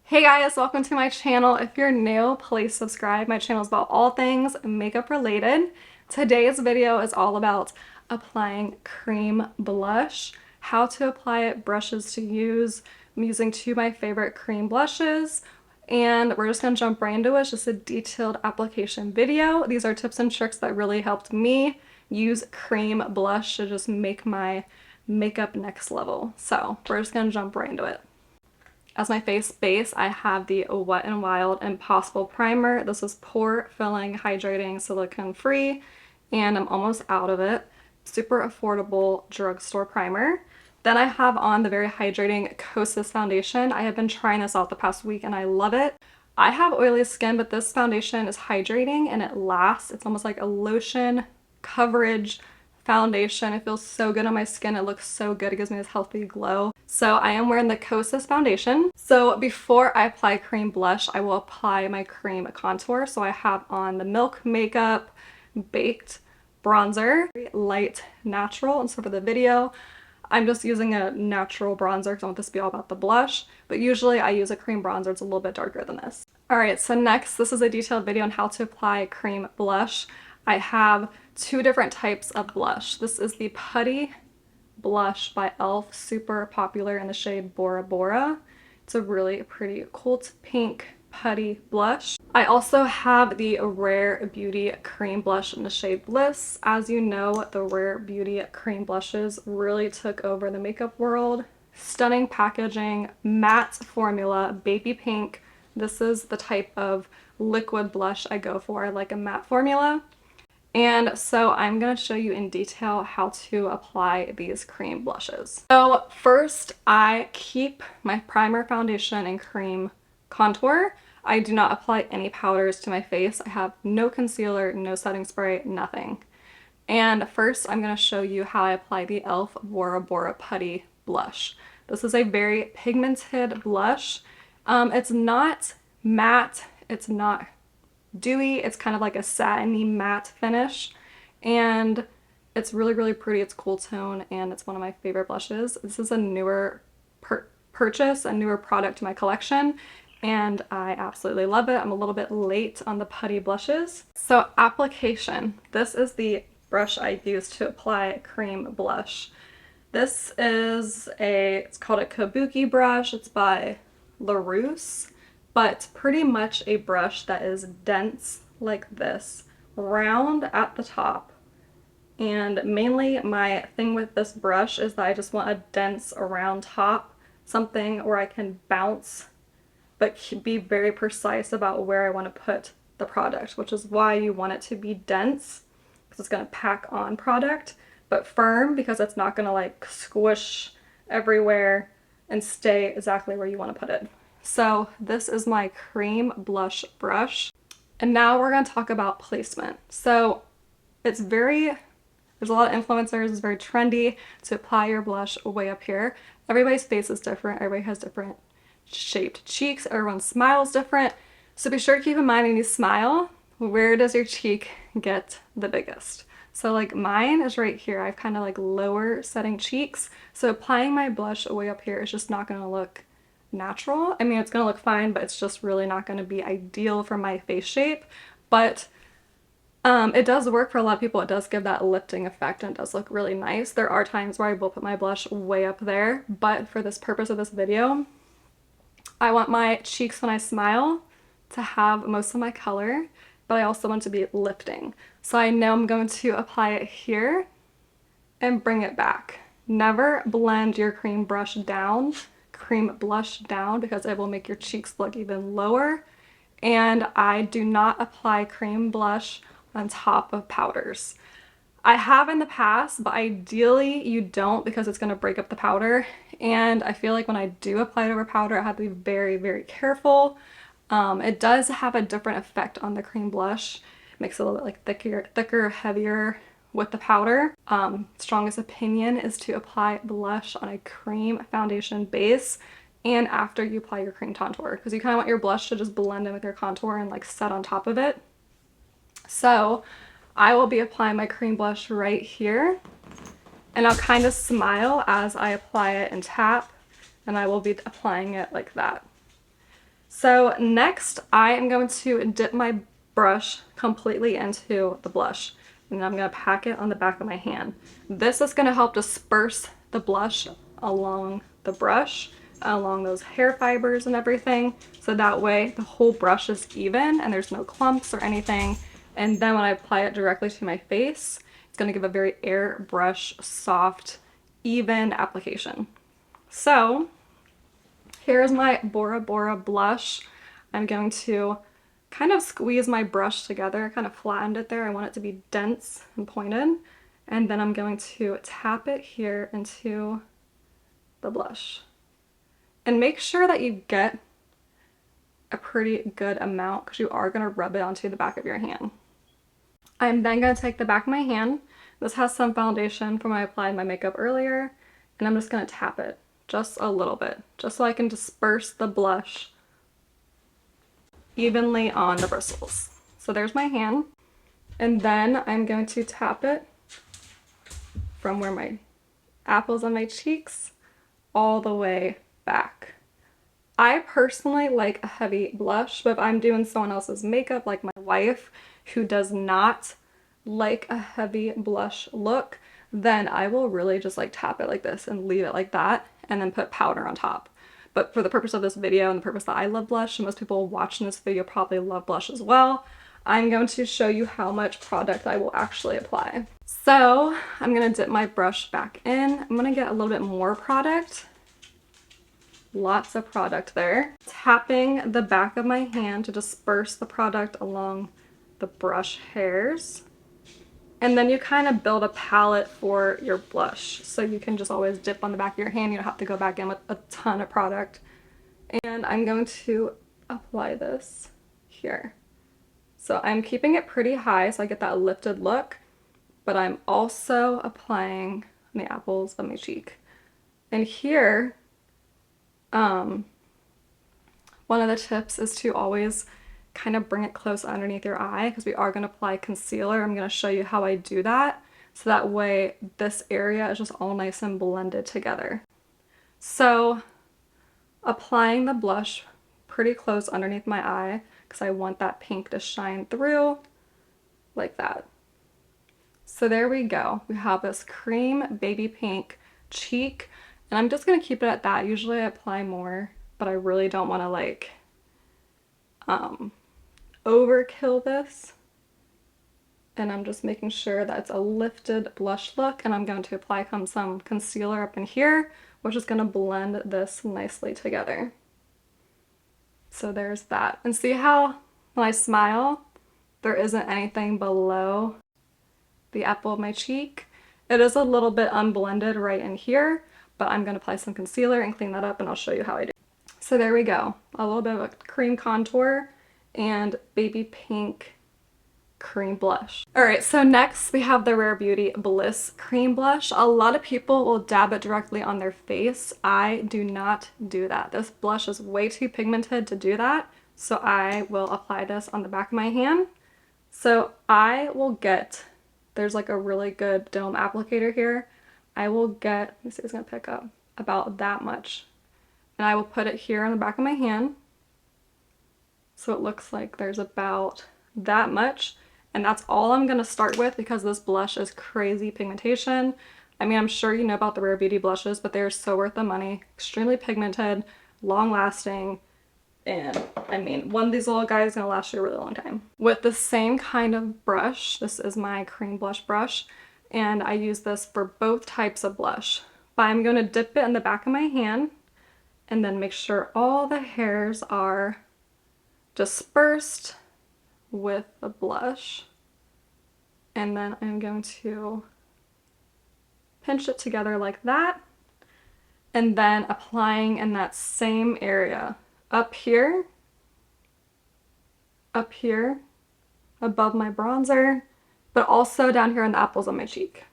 Hey guys, welcome to my channel. If you're new, please subscribe. My channel is about all things makeup related. Today's video is all about applying cream blush, how to apply it, brushes to use. I'm using two of my favorite cream blushes, and we're just gonna jump right into it. It's just a detailed application video. These are tips and tricks that really helped me use cream blush to just make my makeup next level. So we're just gonna jump right into it. As my face base, I have the Wet n Wild Impossible Primer. This is pore filling, hydrating, silicone free, and I'm almost out of it. Super affordable drugstore primer. Then I have on the very hydrating Kosas foundation. I have been trying this out the past week and I love it. I have oily skin, but this foundation is hydrating and it lasts. It's almost like a lotion coverage foundation. It feels so good on my skin. It looks so good. It gives me this healthy glow. So I am wearing the Kosas foundation. So before I apply cream blush, I will apply my cream contour. So I have on the Milk Makeup Baked bronzer, light natural. And so for the video, I'm just using a natural bronzer because I want this to be all about the blush. But usually I use a cream bronzer. It's a little bit darker than this. Alright, so next, this is a detailed video on how to apply cream blush. I have two different types of blush. This is the Putty blush by Elf, super popular in the shade Bora Bora. It's a really pretty cool pink putty blush. I also have the Rare Beauty cream blush in the shade Bliss. As you know, the Rare Beauty cream blushes really took over the makeup world. Stunning packaging, matte formula, baby pink. This is the type of liquid blush I go for. I like a matte formula. And so I'm going to show you in detail how to apply these cream blushes. So first, I keep my primer, foundation, and cream contour. I do not apply any powders to my face. I have no concealer, no setting spray, nothing. And first, I'm going to show you how I apply the Elf Bora Bora Putty blush. This is a very pigmented blush. It's not matte, it's not dewy, it's kind of like a satiny matte finish, and it's really pretty. It's cool tone and it's one of my favorite blushes. This is a newer purchase, a newer product to my collection, and I absolutely love it. I'm a little bit late on the putty blushes. So application, this is the brush I use to apply cream blush. This is it's called a Kabuki brush. It's by LaRousse, but pretty much a brush that is dense like this, round at the top. And mainly my thing with this brush is that I just want a dense round top, something where I can bounce but be very precise about where I want to put the product, which is why you want it to be dense, because it's going to pack on product, but firm because it's not going to like squish everywhere and stay exactly where you want to put it. So this is my cream blush brush. And now we're going to talk about placement. So there's a lot of influencers, it's very trendy to apply your blush way up here. Everybody's face is different. Everybody has different shaped cheeks. Everyone's smile is different. So be sure to keep in mind when you smile, where does your cheek get the biggest? So like mine is right here. I have kind of like lower setting cheeks. So applying my blush way up here is just not going to look natural. I mean, it's going to look fine, but it's just really not going to be ideal for my face shape. But it does work for a lot of people. It does give that lifting effect and it does look really nice. There are times where I will put my blush way up there, but for this purpose of this video, I want my cheeks when I smile to have most of my color, but I also want to be lifting. So I know I'm going to apply it here and bring it back. Never blend your cream blush down, because it will make your cheeks look even lower. And I do not apply cream blush on top of powders. I have in the past, but ideally you don't, because it's going to break up the powder. And I feel like when I do apply it over powder, I have to be very careful. It does have a different effect on the cream blush. It makes it a little bit like thicker, heavier with the powder. Strongest opinion is to apply blush on a cream foundation base and after you apply your cream contour, because you kind of want your blush to just blend in with your contour and like set on top of it. So I will be applying my cream blush right here, and I'll kind of smile as I apply it and tap, and I will be applying it like that. So next I am going to dip my brush completely into the blush, and I'm going to pack it on the back of my hand. This is going to help disperse the blush along the brush, along those hair fibers and everything, so that way the whole brush is even and there's no clumps or anything. And then when I apply it directly to my face, it's going to give a very airbrush, soft, even application. So here's my Bora Bora blush. I'm going to kind of squeeze my brush together, kind of flattened it there. I want it to be dense and pointed. And then I'm going to tap it here into the blush. And make sure that you get a pretty good amount because you are going to rub it onto the back of your hand. I'm then going to take the back of my hand. This has some foundation from when I applied my makeup earlier, and I'm just going to tap it just a little bit, just so I can disperse the blush evenly on the bristles. So there's my hand, and then I'm going to tap it from where my apples on my cheeks all the way back. I personally like a heavy blush, but if I'm doing someone else's makeup, like my wife, who does not like a heavy blush look, then I will really just like tap it like this and leave it like that and then put powder on top. But for the purpose of this video and the purpose that I love blush, and most people watching this video probably love blush as well, I'm going to show you how much product I will actually apply. So I'm going to dip my brush back in. I'm going to get a little bit more product. Lots of product there. Tapping the back of my hand to disperse the product along the brush hairs. And then you kind of build a palette for your blush. So you can just always dip on the back of your hand. You don't have to go back in with a ton of product. And I'm going to apply this here. So I'm keeping it pretty high so I get that lifted look, but I'm also applying on the apples of my cheek. And here, one of the tips is to always kind of bring it close underneath your eye because we are going to apply concealer. I'm going to show you how I do that so that way this area is just all nice and blended together. So applying the blush pretty close underneath my eye because I want that pink to shine through like that. So there we go. We have this cream baby pink cheek, and I'm just going to keep it at that. Usually I apply more, but I really don't want to like overkill this. And I'm just making sure that it's a lifted blush look, and I'm going to apply some concealer up in here, which is going to blend this nicely together. So there's that. And see how when I smile, there isn't anything below the apple of my cheek. It is a little bit unblended right in here, but I'm going to apply some concealer and clean that up, and I'll show you how I do. So there we go. A little bit of a cream contour and baby pink cream blush. Alright, so next we have the Rare Beauty Bliss cream blush. A lot of people will dab it directly on their face. I do not do that. This blush is way too pigmented to do that, so I will apply this on the back of my hand. So I will get, there's like a really good dome applicator here. I will get, let me see if it's gonna pick up, about that much. And I will put it here on the back of my hand. So it looks like there's about that much. And that's all I'm going to start with because this blush is crazy pigmentation. I mean, I'm sure you know about the Rare Beauty blushes, but they're so worth the money. Extremely pigmented, long lasting, and I mean, one of these little guys is going to last you a really long time. With the same kind of brush, this is my cream blush brush, and I use this for both types of blush. But I'm going to dip it in the back of my hand and then make sure all the hairs are dispersed with the blush, and then I'm going to pinch it together like that, and then applying in that same area up here, above my bronzer, but also down here in the apples on my cheek.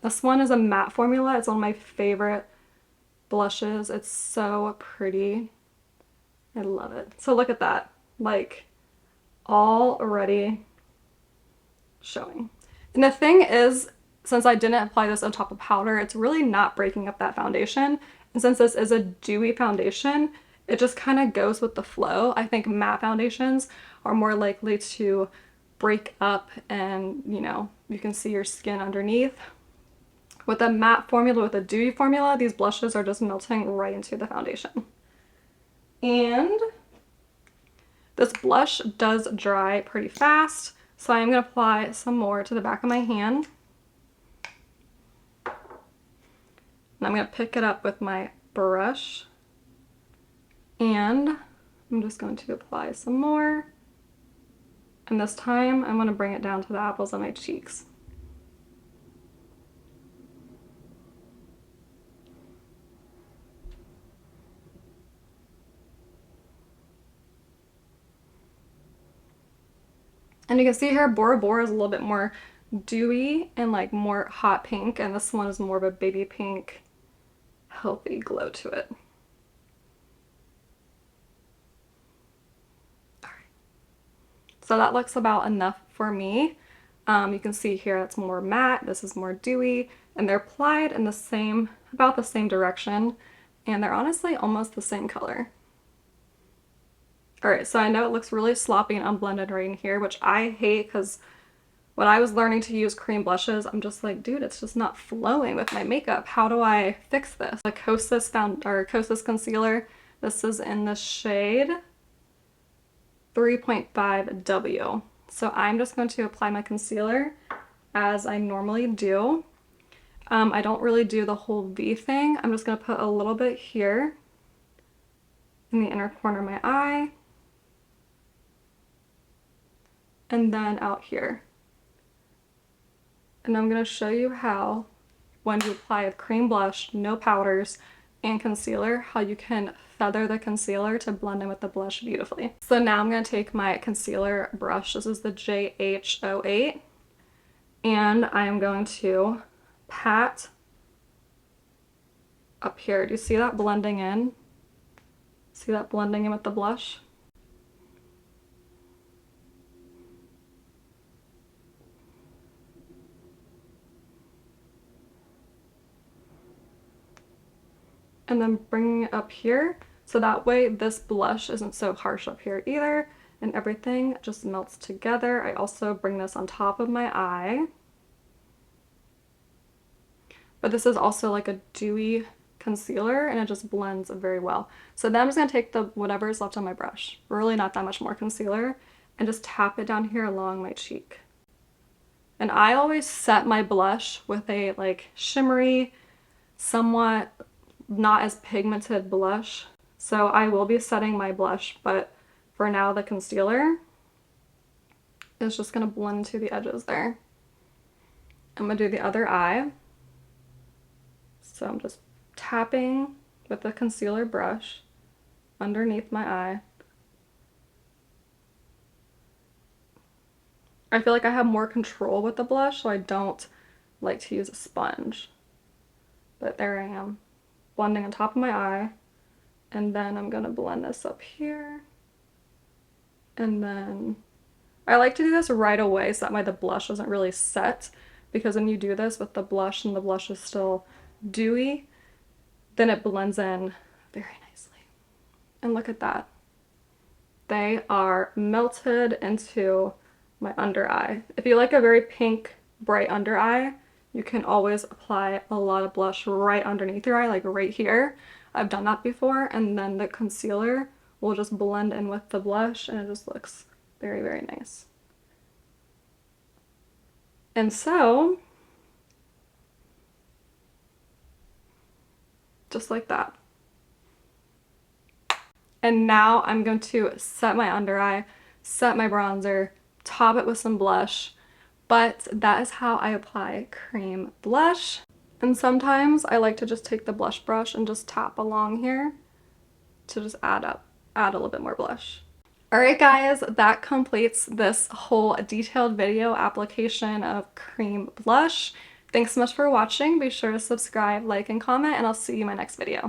This one is a matte formula. It's one of my favorite blushes. It's so pretty. I love it. So look at that, like already showing. And the thing is, since I didn't apply this on top of powder, it's really not breaking up that foundation. And since this is a dewy foundation, it just kind of goes with the flow. I think matte foundations are more likely to break up and, you know, you can see your skin underneath. With a matte formula, with a dewy formula, these blushes are just melting right into the foundation. And this blush does dry pretty fast, so I'm going to apply some more to the back of my hand. And I'm going to pick it up with my brush. And I'm just going to apply some more. And this time I'm going to bring it down to the apples of my cheeks. And you can see here Bora Bora is a little bit more dewy and like more hot pink, and this one is more of a baby pink, healthy glow to it. So that looks about enough for me. You can see here it's more matte, this is more dewy, and they're applied in the same, about the same direction, and they're honestly almost the same color. Alright, so I know it looks really sloppy and unblended right in here, which I hate because when I was learning to use cream blushes, I'm just like, dude, it's just not flowing with my makeup. How do I fix this? The Kosas concealer, this is in the shade 3.5W. So I'm just going to apply my concealer as I normally do. I don't really do the whole V thing. I'm just going to put a little bit here in the inner corner of my eye. And then out here. And I'm going to show you how, when you apply a cream blush, no powders, and concealer, how you can feather the concealer to blend in with the blush beautifully. So now I'm going to take my concealer brush. This is the JH08. And I am going to pat up here. Do you see that blending in? See that blending in with the blush? And then bringing it up here, so that way this blush isn't so harsh up here either, and everything just melts together. I also bring this on top of my eye. But this is also like a dewy concealer, and it just blends very well. So then I'm just going to take the whatever is left on my brush, really not that much more concealer, and just tap it down here along my cheek. And I always set my blush with a like shimmery, somewhat not as pigmented blush. So I will be setting my blush, but for now the concealer is just going to blend to the edges there. I'm going to do the other eye. So I'm just tapping with the concealer brush underneath my eye. I feel like I have more control with the blush, so I don't like to use a sponge. But there I am, blending on top of my eye, and then I'm gonna blend this up here. And then I like to do this right away so that way the blush doesn't really set, because when you do this with the blush and the blush is still dewy, then it blends in very nicely. And look at that. They are melted into my under eye. If you like a very pink, bright under eye, you can always apply a lot of blush right underneath your eye, like right here. I've done that before, and then the concealer will just blend in with the blush, and it just looks very, very nice. And so, just like that. And now I'm going to set my under eye, set my bronzer, top it with some blush, but that is how I apply cream blush. And sometimes I like to just take the blush brush and just tap along here to just add a little bit more blush. Alright guys, that completes this whole detailed video application of cream blush. Thanks so much for watching. Be sure to subscribe, like, and comment, and I'll see you in my next video.